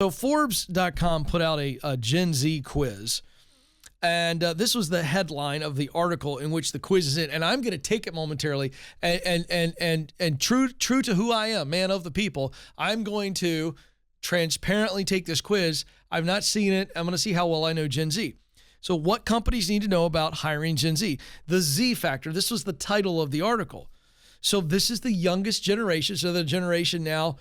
So Forbes.com put out a Gen Z quiz. And this was the headline of the article in which the quiz is in. And I'm going to take it momentarily. And true to who I am, man of the people, I'm going to transparently take this quiz. I've not seen it. I'm going to see how well I know Gen Z. So what companies need to know about hiring Gen Z? The Z factor. This was the title of the article. So this is the youngest generation. So the generation now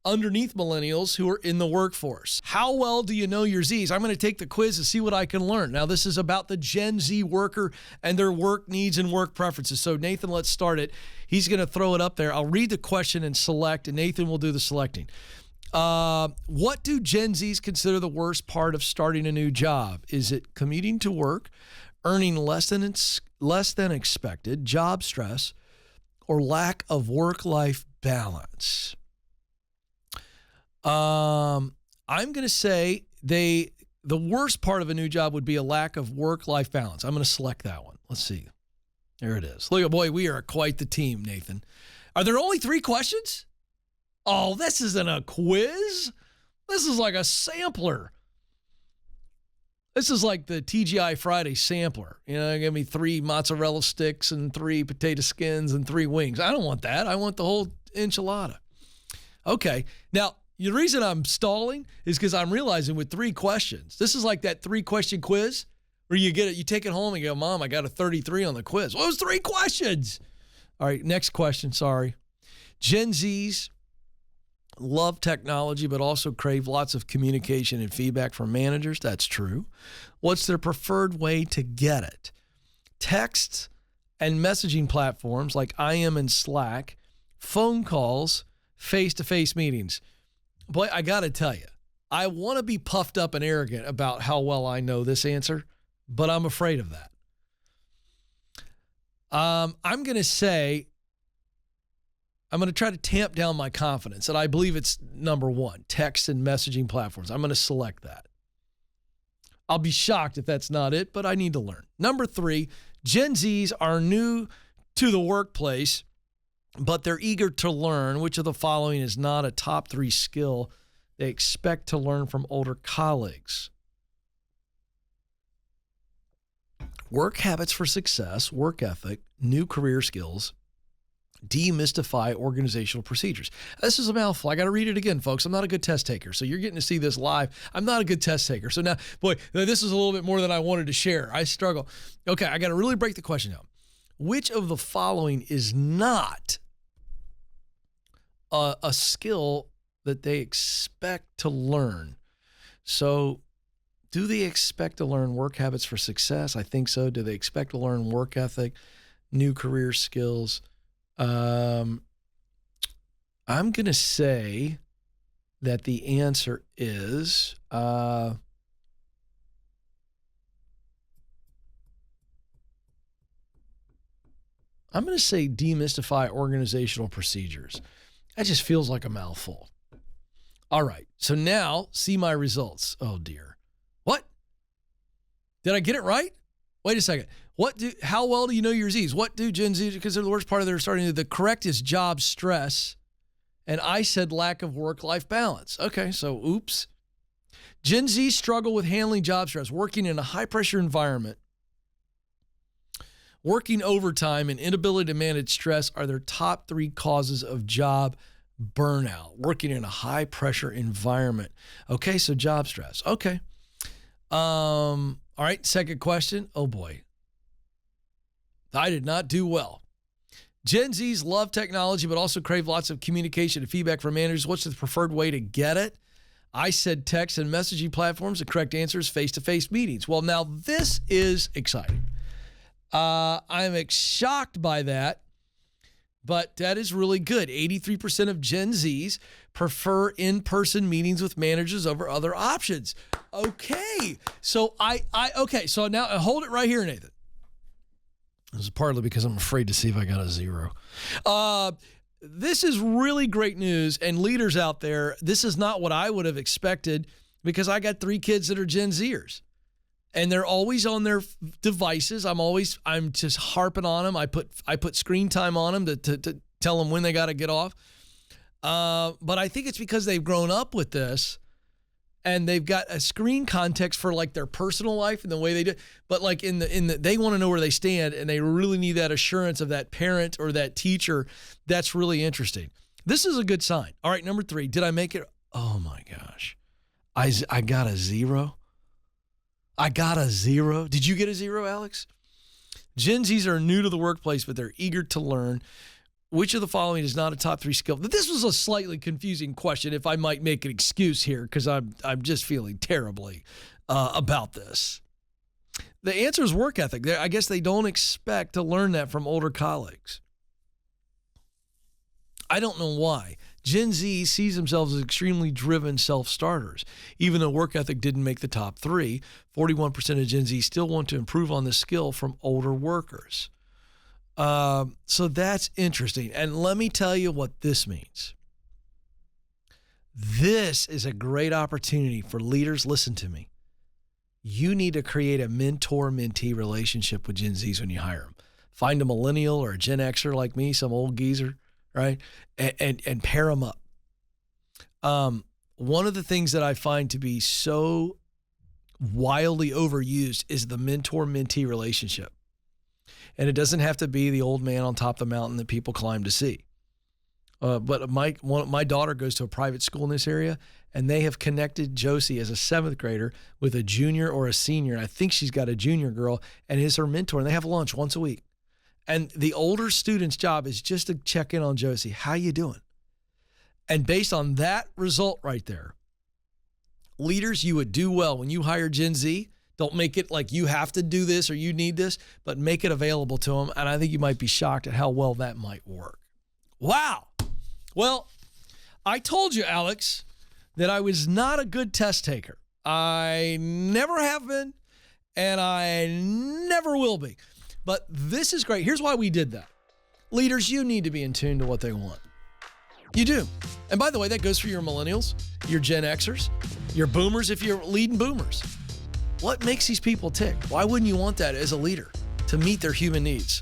underneath millennials who are in the workforce. How well do you know your Zs? I'm going to take the quiz and see what I can learn. Now, this is about the Gen Z worker and their work needs and work preferences. So, Nathan, let's start it. He's going to throw it up there. I'll read the question and select, and Nathan will do the selecting. What do Gen Zs consider the worst part of starting a new job? Is it commuting to work, earning less than expected, job stress, or lack of work-life balance? I'm going to say the worst part of a new job would be a lack of work-life balance. I'm going to select that one. Let's see. There it is. Look, boy, we are quite the team, Nathan. Are there only 3 questions? Oh, this isn't a quiz. This is like a sampler. This is like the TGI Friday sampler. You know, give me 3 mozzarella sticks and 3 potato skins and 3 wings. I don't want that. I want the whole enchilada. Okay. Now, the reason I'm stalling is because I'm realizing with 3 questions, this is like that 3-question quiz where you get it, you take it home and you go, Mom, I got a 33 on the quiz. Well, it was 3 questions. All right, next question. Sorry. Gen Zs love technology, but also crave lots of communication and feedback from managers. That's true. What's their preferred way to get it? Texts and messaging platforms like IM and Slack, phone calls, face-to-face meetings. Boy, I got to tell you, I want to be puffed up and arrogant about how well I know this answer, but I'm afraid of that. I'm going to say, I'm going to try to tamp down my confidence, and I believe it's number 1, text and messaging platforms. I'm going to select that. I'll be shocked if that's not it, but I need to learn. Number 3, Gen Zs are new to the workplace, but they're eager to learn. Which of the following is not a top 3 skill they expect to learn from older colleagues? Work habits for success, work ethic, new career skills, demystify organizational procedures. This is a mouthful. I got to read it again, folks. I'm not a good test taker, so you're getting to see this live. I'm not a good test taker. So now, boy, this is a little bit more than I wanted to share. I struggle. Okay, I got to really break the question down. Which of the following is not a skill that they expect to learn? So do they expect to learn work habits for success? I think so. Do they expect to learn work ethic, new career skills? I'm going to say that the answer is I'm going to say demystify organizational procedures. That just feels like a mouthful. All right. So now see my results. Oh, dear. What? Did I get it right? Wait a second. How well do you know your Zs? What do Gen Z consider the worst part of their starting? The correct is job stress. And I said lack of work-life balance. Okay, so oops. Gen Z struggle with handling job stress, working in a high-pressure environment. Working overtime and inability to manage stress are their top 3 causes of job burnout. Working in a high-pressure environment. Okay, so job stress. Okay. All right, second question. Oh, boy. I did not do well. Gen Zs love technology, but also crave lots of communication and feedback from managers. What's the preferred way to get it? I said text and messaging platforms. The correct answer is face-to-face meetings. Well, now this is exciting. I'm shocked by that, but that is really good. 83% of Gen Zs prefer in-person meetings with managers over other options. Okay. So okay. So now hold it right here, Nathan. This is partly because I'm afraid to see if I got a 0. This is really great news, and leaders out there, this is not what I would have expected because I got 3 kids that are Gen Zers. And they're always on their devices. I'm just harping on them. I put screen time on them to tell them when they got to get off. But I think it's because they've grown up with this, and they've got a screen context for like their personal life and the way they do. But like in the they want to know where they stand, and they really need that assurance of that parent or that teacher. That's really interesting. This is a good sign. All right, number 3. Did I make it? Oh my gosh, I got a 0. I got a 0. Did you get a 0, Alex? Gen Zs are new to the workplace, but they're eager to learn. Which of the following is not a top 3 skill? This was a slightly confusing question, if I might make an excuse here, because I'm just feeling terribly about this. The answer is work ethic. I guess they don't expect to learn that from older colleagues. I don't know why. Gen Z sees themselves as extremely driven self-starters. Even though work ethic didn't make the top 3, 41% of Gen Z still want to improve on this skill from older workers. So that's interesting. And let me tell you what this means. This is a great opportunity for leaders. Listen to me. You need to create a mentor-mentee relationship with Gen Zs when you hire them. Find a millennial or a Gen Xer like me, some old geezer, right? And pair them up. One of the things that I find to be so wildly overused is the mentor-mentee relationship. And it doesn't have to be the old man on top of the mountain that people climb to see. But my daughter goes to a private school in this area, and they have connected Josie as a 7th grader with a junior or a senior. And I think she's got a junior girl and is her mentor, and they have lunch once a week. And the older student's job is just to check in on Josie. How you doing? And based on that result right there, leaders, you would do well when you hire Gen Z. Don't make it like you have to do this or you need this, but make it available to them. And I think you might be shocked at how well that might work. Wow. Well, I told you, Alex, that I was not a good test taker. I never have been, and I never will be. But this is great. Here's why we did that. Leaders, you need to be in tune to what they want. You do. And by the way, that goes for your millennials, your Gen Xers, your boomers if you're leading boomers. What makes these people tick? Why wouldn't you want that as a leader? To meet their human needs.